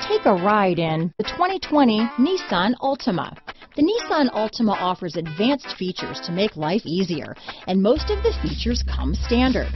Take a ride in the 2020 Nissan Altima. The Nissan Altima offers advanced features to make life easier, and most of the features come standard.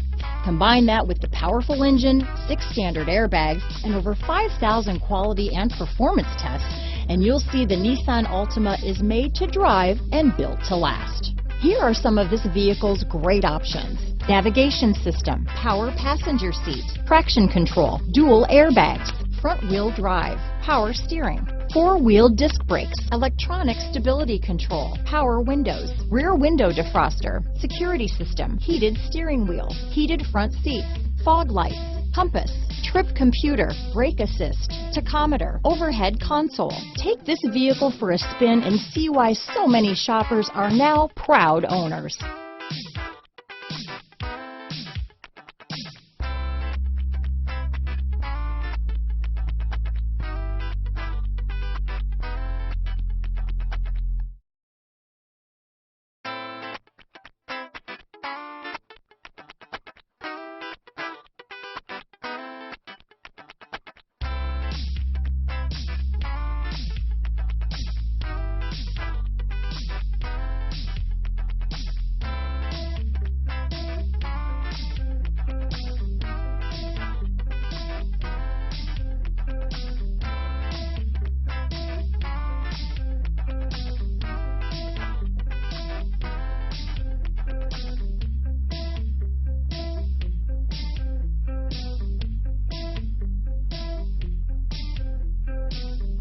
Combine that with the powerful engine, 6 standard airbags, and over 5,000 quality and performance tests, and you'll see the Nissan Altima is made to drive and built to last. Here are some of this vehicle's great options: navigation system, power passenger seat, traction control, dual airbags, front wheel drive, power steering, 4-wheel disc brakes, electronic stability control, power windows, rear window defroster, security system, heated steering wheel, heated front seats, fog lights, compass, trip computer, brake assist, tachometer, overhead console. Take this vehicle for a spin and see why so many shoppers are now proud owners.